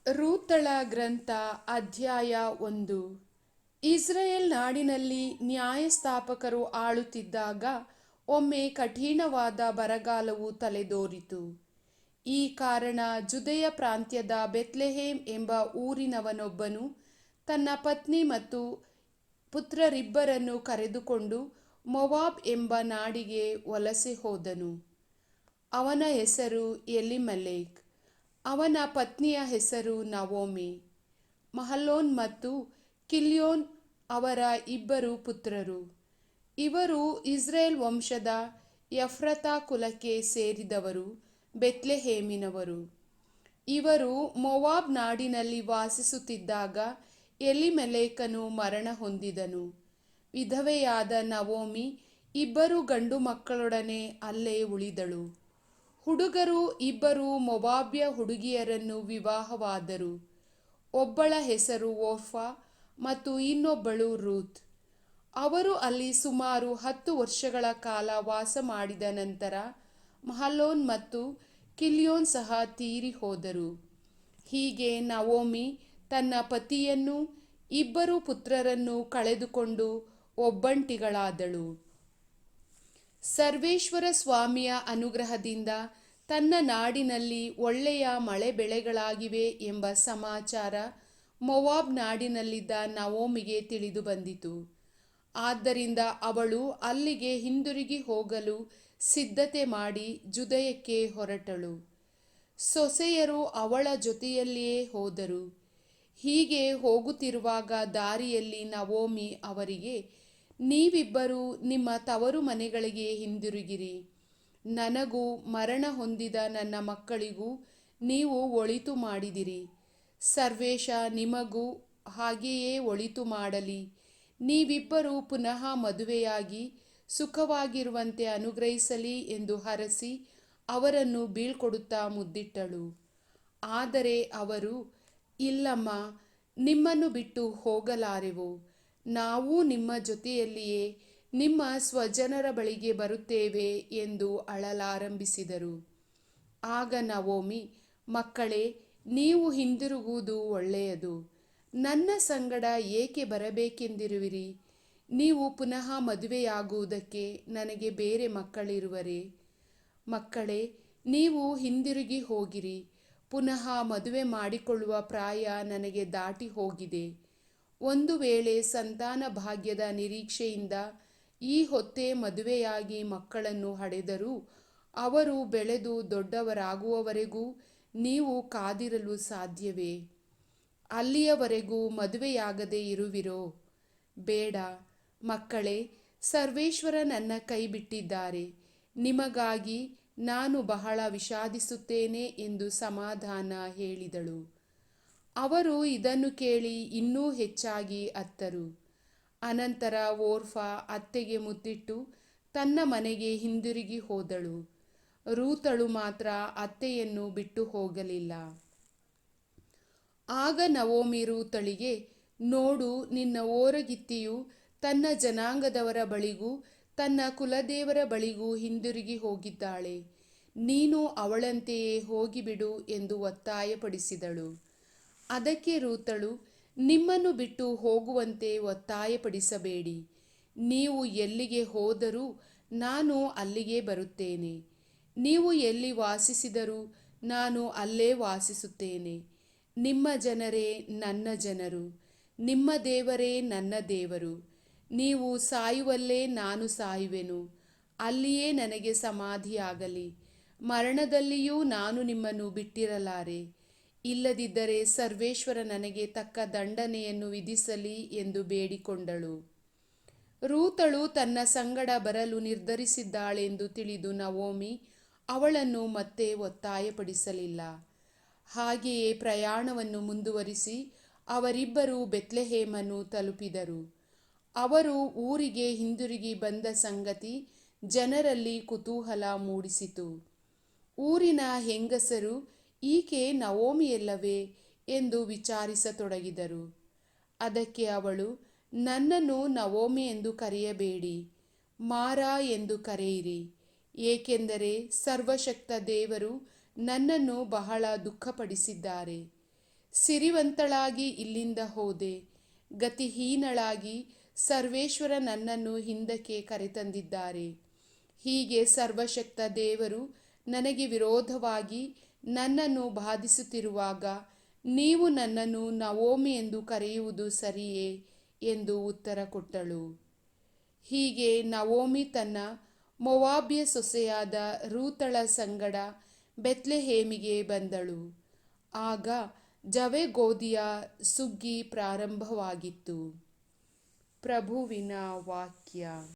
ರೂತಳ ಗ್ರಂಥ ಅಧ್ಯಾಯ 1. ಇಸ್ರಾಯೇಲ್ ನಾಡಿನಲ್ಲಿ ನ್ಯಾಯಸ್ಥಾಪಕರು ಆಳುತ್ತಿದ್ದಾಗ ಒಮ್ಮೆ ಕಠಿಣವಾದ ಬರಗಾಲವು ತಲೆದೋರಿತು. ಈ ಕಾರಣ ಜುದೆಯ ಪ್ರಾಂತ್ಯದ ಬೆತ್ಲೆಹೇಮ್ ಎಂಬ ಊರಿನವನೊಬ್ಬನು ತನ್ನ ಪತ್ನಿ ಮತ್ತು ಪುತ್ರರಿಬ್ಬರನ್ನು ಕರೆದುಕೊಂಡು ಮೊವಾಬ್ ಎಂಬ ನಾಡಿಗೆ ವಲಸೆ ಹೋದನು. ಅವನ ಹೆಸರು ಎಲಿಮೆಲೆಕ್. ಅವನ ಪತ್ನಿಯ ಹೆಸರು ನವೋಮಿ. ಮಹಲೋನ್ ಮತ್ತು ಕಿಲ್ಯೋನ್ ಅವರ ಇಬ್ಬರು ಪುತ್ರರು. ಇವರು ಇಸ್ರಾಯೇಲ್ ವಂಶದ ಎಫ್ರಾತಾ ಕುಲಕ್ಕೆ ಸೇರಿದವರು, ಬೆತ್ಲೆಹೇಮಿನವರು. ಇವರು ಮೊವಾಬ್ ನಾಡಿನಲ್ಲಿ ವಾಸಿಸುತ್ತಿದ್ದಾಗ ಎಲಿಮೆಲೆಕನು ಮರಣ ಹೊಂದಿದನು. ವಿಧವೆಯಾದ ನವೋಮಿ ಇಬ್ಬರು ಗಂಡು ಮಕ್ಕಳೊಡನೆ ಅಲ್ಲೇ ಉಳಿದಳು. ಹುಡುಗರು ಇಬ್ಬರು ಮೊವಾಬ್ಯ ಹುಡುಗಿಯರನ್ನು ವಿವಾಹವಾದರು. ಒಬ್ಬಳ ಹೆಸರು ಓರ್ಫಾ ಮತ್ತು ಇನ್ನೊಬ್ಬಳು ರೂತ್. ಅವರು ಅಲ್ಲಿ ಸುಮಾರು 10 ವರ್ಷಗಳ ಕಾಲ ವಾಸ ಮಾಡಿದ ನಂತರ ಮಹಲೋನ್ ಮತ್ತು ಕಿಲ್ಯೋನ್ ಸಹ ತೀರಿ ಹೋದರು. ಹೀಗೆ ನವೋಮಿ ತನ್ನ ಪತಿಯನ್ನೂ ಇಬ್ಬರು ಪುತ್ರರನ್ನು ಕಳೆದುಕೊಂಡು ಒಬ್ಬಂಟಿಗಳಾದಳು. ಸರ್ವೇಶ್ವರ ಸ್ವಾಮಿಯ ಅನುಗ್ರಹದಿಂದ ತನ್ನ ನಾಡಿನಲ್ಲಿ ಒಳ್ಳೆಯ ಮಳೆ ಬೆಳೆಗಳಾಗಿವೆ ಎಂಬ ಸಮಾಚಾರ ಮೊವಾಬ್ ನಾಡಿನಲ್ಲಿದ್ದ ನವೋಮಿಗೆ ತಿಳಿದು ಬಂದಿತು. ಆದ್ದರಿಂದ ಅವಳು ಅಲ್ಲಿಗೆ ಹಿಂದಿರುಗಿ ಹೋಗಲು ಸಿದ್ಧತೆ ಮಾಡಿ ಜುದೆಯಕ್ಕೆ ಹೊರಟಳು. ಸೊಸೆಯರು ಅವಳ ಜೊತೆಯಲ್ಲಿಯೇ ಹೋದರು. ಹೀಗೆ ಹೋಗುತ್ತಿರುವಾಗ ದಾರಿಯಲ್ಲಿ ನವೋಮಿ ಅವರಿಗೆ, ನೀವಿಬ್ಬರೂ ನಿಮ್ಮ ತವರು ಮನೆಗಳಿಗೆ ಹಿಂದಿರುಗಿರಿ. ನನಗೂ ಮರಣ ಹೊಂದಿದ ನನ್ನ ಮಕ್ಕಳಿಗೂ ನೀವು ಒಳಿತು ಮಾಡಿದಿರಿ. ಸರ್ವೇಶ ನಿಮಗೂ ಹಾಗೆಯೇ ಒಳಿತು ಮಾಡಲಿ. ನೀವಿಬ್ಬರೂ ಪುನಃ ಮದುವೆಯಾಗಿ ಸುಖವಾಗಿರುವಂತೆ ಅನುಗ್ರಹಿಸಲಿ ಎಂದು ಹರಸಿ ಅವರನ್ನು ಬೀಳ್ಕೊಡುತ್ತಾ ಮುದ್ದಿಟ್ಟಳು. ಆದರೆ ಅವರು, ಇಲ್ಲಮ್ಮ, ನಿಮ್ಮನ್ನು ಬಿಟ್ಟು ಹೋಗಲಾರೆವು. ನಾವೂ ನಿಮ್ಮ ಜೊತೆಯಲ್ಲಿಯೇ ನಿಮ್ಮ ಸ್ವಜನರ ಬಳಿಗೆ ಬರುತ್ತೇವೆ ಎಂದು ಅಳಲಾರಂಭಿಸಿದರು. ಆಗ ನವೋಮಿ, ಮಕ್ಕಳೇ, ನೀವು ಹಿಂದಿರುಗುವುದು ಒಳ್ಳೆಯದು. ನನ್ನ ಸಂಗಡ ಏಕೆ ಬರಬೇಕೆಂದಿರುವಿರಿ? ನೀವು ಪುನಃ ಮದುವೆಯಾಗುವುದಕ್ಕೆ ನನಗೆ ಬೇರೆ ಮಕ್ಕಳಿರುವರೇ? ಮಕ್ಕಳೇ, ನೀವು ಹಿಂದಿರುಗಿ ಹೋಗಿರಿ. ಪುನಃ ಮದುವೆ ಮಾಡಿಕೊಳ್ಳುವ ಪ್ರಾಯ ನನಗೆ ದಾಟಿ ಹೋಗಿದೆ. ಒಂದು ವೇಳೆ ಸಂತಾನ ಭಾಗ್ಯದ ನಿರೀಕ್ಷೆಯಿಂದ ಈ ಹೊತ್ತೇ ಮದುವೆಯಾಗಿ ಮಕ್ಕಳನ್ನು ಹಡೆದರೂ ಅವರು ಬೆಳೆದು ದೊಡ್ಡವರಾಗುವವರೆಗೂ ನೀವು ಕಾದಿರಲು ಸಾಧ್ಯವೇ? ಅಲ್ಲಿಯವರೆಗೂ ಮದುವೆಯಾಗದೆ ಇರುವಿರೋ? ಬೇಡ ಮಕ್ಕಳೇ, ಸರ್ವೇಶ್ವರ ನನ್ನ ಕೈ ಬಿಟ್ಟಿದ್ದಾರೆ. ನಿಮಗಾಗಿ ನಾನು ಬಹಳ ವಿಷಾದಿಸುತ್ತೇನೆ ಎಂದು ಸಮಾಧಾನ ಹೇಳಿದಳು. ಅವರು ಇದನ್ನು ಕೇಳಿ ಇನ್ನೂ ಹೆಚ್ಚಾಗಿ ಅತ್ತರು. ಅನಂತರ ಓರ್ಫಾ ಅತ್ತೆಗೆ ಮುತ್ತಿಟ್ಟು ತನ್ನ ಮನೆಗೆ ಹಿಂದಿರುಗಿ ಹೋದಳು. ರೂತಳು ಮಾತ್ರ ಅತ್ತೆಯನ್ನು ಬಿಟ್ಟು ಹೋಗಲಿಲ್ಲ. ಆಗ ನವೋಮಿ ರೂತಳಿಗೆ, ನೋಡು, ನಿನ್ನ ಓರಗಿತ್ತಿಯು ತನ್ನ ಜನಾಂಗದವರ ಬಳಿಗೂ ತನ್ನ ಕುಲದೇವರ ಬಳಿಗೂ ಹಿಂದಿರುಗಿ ಹೋಗಿದ್ದಾಳೆ. ನೀನು ಅವಳಂತೆಯೇ ಹೋಗಿಬಿಡು ಎಂದು ಒತ್ತಾಯಪಡಿಸಿದಳು. ಅದಕ್ಕೆ ರೂತಳು, ನಿಮ್ಮನ್ನು ಬಿಟ್ಟು ಹೋಗುವಂತೆ ಒತ್ತಾಯಪಡಿಸಬೇಡಿ. ನೀವು ಎಲ್ಲಿಗೆ ಹೋದರೂ ನಾನು ಅಲ್ಲಿಗೆ ಬರುತ್ತೇನೆ. ನೀವು ಎಲ್ಲಿ ವಾಸಿಸಿದರೂ ನಾನು ಅಲ್ಲೇ ವಾಸಿಸುತ್ತೇನೆ. ನಿಮ್ಮ ಜನರೇ ನನ್ನ ಜನರು, ನಿಮ್ಮ ದೇವರೇ ನನ್ನ ದೇವರು. ನೀವು ಸಾಯುವಲ್ಲೇ ನಾನು ಸಾಯುವೆನು. ಅಲ್ಲಿಯೇ ನನಗೆ ಸಮಾಧಿಯಾಗಲಿ. ಮರಣದಲ್ಲಿಯೂ ನಾನು ನಿಮ್ಮನ್ನು ಬಿಟ್ಟಿರಲಾರೆ. ಇಲ್ಲದಿದ್ದರೆ ಸರ್ವೇಶ್ವರ ನನಗೆ ತಕ್ಕ ದಂಡನೆಯನ್ನು ವಿಧಿಸಲಿ ಎಂದು ಬೇಡಿಕೊಂಡಳು. ರೂತಳು ತನ್ನ ಸಂಗಡ ಬರಲು ನಿರ್ಧರಿಸಿದ್ದಾಳೆಂದು ತಿಳಿದು ನವೋಮಿ ಅವಳನ್ನು ಮತ್ತೆ ಒತ್ತಾಯಪಡಿಸಲಿಲ್ಲ. ಹಾಗೆಯೇ ಪ್ರಯಾಣವನ್ನು ಮುಂದುವರಿಸಿ ಅವರಿಬ್ಬರೂ ಬೆತ್ಲೆಹೇಮನ್ನು ತಲುಪಿದರು. ಅವರು ಊರಿಗೆ ಹಿಂದಿರುಗಿ ಬಂದ ಸಂಗತಿ ಜನರಲ್ಲಿ ಕುತೂಹಲ ಮೂಡಿಸಿತು. ಊರಿನ ಹೆಂಗಸರು, ಈಕೆ ನವೋಮಿಯಲ್ಲವೇ ಎಂದು ವಿಚಾರಿಸತೊಡಗಿದರು. ಅದಕ್ಕೆ ಅವಳು, ನನ್ನನ್ನು ನವೋಮಿ ಎಂದು ಕರೆಯಬೇಡಿ, ಮಾರಾ ಎಂದು ಕರೆಯಿರಿ. ಏಕೆಂದರೆ ಸರ್ವಶಕ್ತ ದೇವರು ನನ್ನನ್ನು ಬಹಳ ದುಃಖಪಡಿಸಿದ್ದಾರೆ. ಸಿರಿವಂತಳಾಗಿ ಇಲ್ಲಿಂದ ಹೋದೆ. ಗತಿಹೀನಳಾಗಿ ಸರ್ವೇಶ್ವರ ನನ್ನನ್ನು ಹಿಂದಕ್ಕೆ ಕರೆತಂದಿದ್ದಾರೆ. ಹೀಗೆ ಸರ್ವಶಕ್ತ ದೇವರು ನನಗೆ ವಿರೋಧವಾಗಿ ನನ್ನನ್ನು ಬಾಧಿಸುತ್ತಿರುವಾಗ ನೀವು ನನ್ನನ್ನು ನವೋಮಿ ಎಂದು ಕರೆಯುವುದು ಸರಿಯೇ ಎಂದು ಉತ್ತರ ಕೊಟ್ಟಳು. ಹೀಗೆ ನವೋಮಿ ತನ್ನ ಮೊವಾಬ್ಯ ಸೊಸೆಯಾದ ರೂತಳ ಸಂಗಡ ಬೆತ್ಲೆಹೇಮಿಗೆ ಬಂದಳು. ಆಗ ಜವೆ ಗೋಧಿಯ ಸುಗ್ಗಿ ಪ್ರಾರಂಭವಾಗಿತ್ತು. ಪ್ರಭುವಿನ ವಾಕ್ಯ.